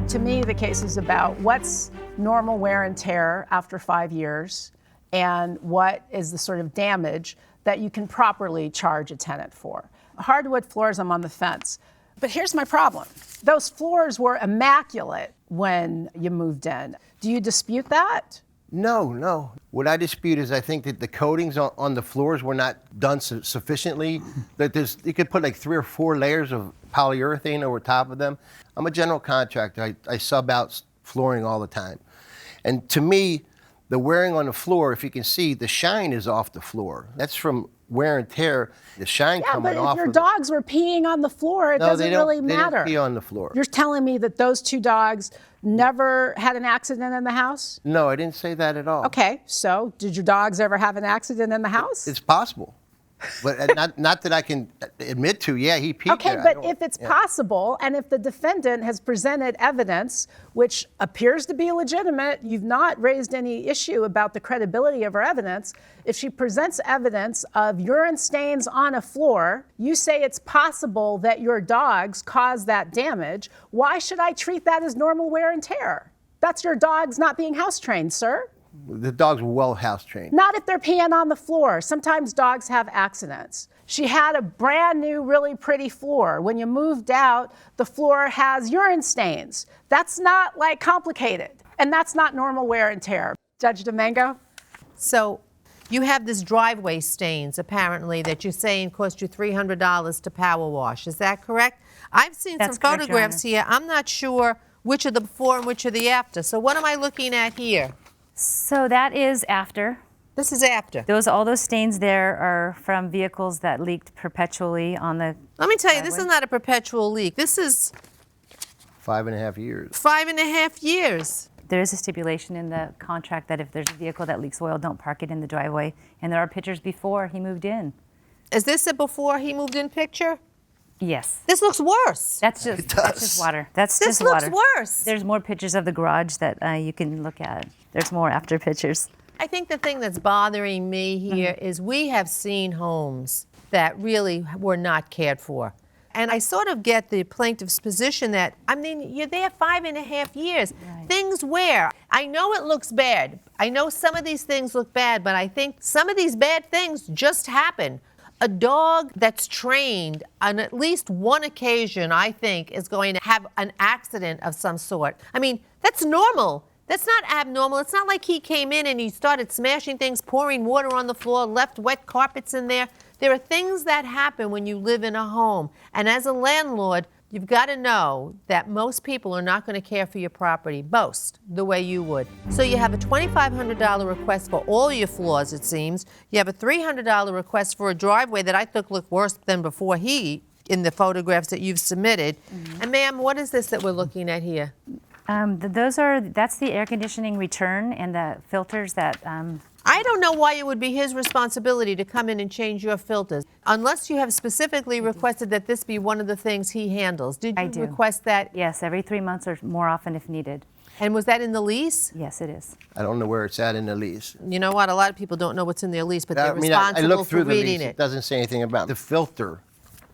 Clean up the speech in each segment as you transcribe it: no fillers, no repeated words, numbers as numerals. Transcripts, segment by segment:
To me, the case is about what's normal wear and tear after 5 years and what is the sort of damage that you can properly charge a tenant for. Hardwood floors, I'm on the fence. But here's my problem. Those floors were immaculate when you moved in. Do you dispute that? No. What I dispute is I think that the coatings on the floors were not done sufficiently. That you could put like 3 or 4 layers of polyurethane over top of them. I'm a general contractor. I sub out flooring all the time. And to me, the wearing on the floor, if you can see, the shine is off the floor. That's from wear and tear, the shine coming off. Yeah, but if your dogs were peeing on the floor, it doesn't really matter. They don't pee on the floor. You're telling me that those 2 dogs never had an accident in the house? No, I didn't say that at all. Okay, so did your dogs ever have an accident in the house? It's possible. But not that I can admit to. Yeah, he peed Okay, there. but if it's possible, and if the defendant has presented evidence which appears to be legitimate, you've not raised any issue about the credibility of her evidence. If she presents evidence of urine stains on a floor, you say it's possible that your dogs caused that damage. Why should I treat that as normal wear and tear? That's your dogs not being house trained, sir. The dogs were well house trained. Not if they're peeing on the floor. Sometimes dogs have accidents. She had a brand new, really pretty floor. When you moved out, the floor has urine stains. That's not like complicated. And that's not normal wear and tear. Judge Domingo? So you have this driveway stains, apparently, that you're saying cost you $300 to power wash. Is that correct? I've seen some photographs here. I'm not sure which are the before and which are the after. So what am I looking at here? So that is after. This is after. All those stains there are from vehicles that leaked perpetually on the Let me tell you, this is not a perpetual leak. This is 5.5 years. 5.5 years. There is a stipulation in the contract that if there's a vehicle that leaks oil, don't park it in the driveway. And there are pictures before he moved in. Is this a before he moved in picture? Yes. This looks worse. That's just water. That's This just water. looks worse. There's more pictures of the garage that you can look at. There's more after pictures. I think the thing that's bothering me here is we have seen homes that really were not cared for. And I sort of get the plaintiff's position that, I mean, you're there 5.5 years. Right. Things wear. I know it looks bad. I know some of these things look bad, but I think some of these bad things just happen. A dog that's trained on at least one occasion, I think, is going to have an accident of some sort. I mean, that's normal. That's not abnormal. It's not like he came in and he started smashing things, pouring water on the floor, left wet carpets in there. There are things that happen when you live in a home. And as a landlord, you've got to know that most people are not going to care for your property, most, the way you would. So you have a $2,500 request for all your floors, it seems. You have a $300 request for a driveway that I think looked worse than before in the photographs that you've submitted. And ma'am, what is this that we're looking at here? That's the air conditioning return and the filters that. I don't know why it would be his responsibility to come in and change your filters, unless you have specifically requested that this be one of the things he handles. Did you request that? Yes, every 3 months or more often if needed. And was that in the lease? Yes, it is. I don't know where it's at in the lease. You know what? A lot of people don't know what's in their lease, but they're I responsible looked through for the reading lease. it. It doesn't say anything about the filter.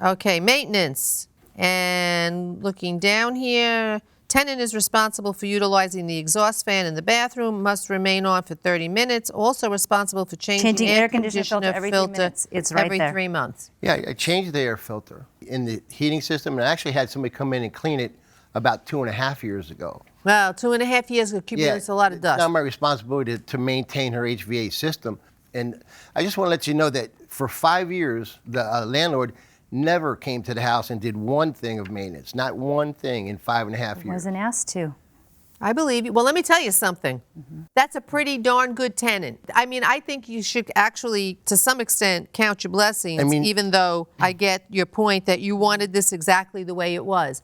Okay, maintenance. And looking down here, tenant is responsible for utilizing the exhaust fan in the bathroom, must remain on for 30 minutes, also responsible for changing air conditioner filter every 3 minutes. It's right every there. 3 months. Yeah, I changed the air filter in the heating system, and I actually had somebody come in and clean it about 2.5 years ago. Well, 2.5 years accumulates a lot of dust. It's not my responsibility to maintain her HVAC system. And I just want to let you know that for 5 years, the landlord never came to the house and did one thing of maintenance, not one thing in 5.5 years. Wasn't asked to. I believe you. Well, let me tell you something. That's a pretty darn good tenant. I mean, I think you should actually, to some extent, count your blessings, even though I get your point that you wanted this exactly the way it was.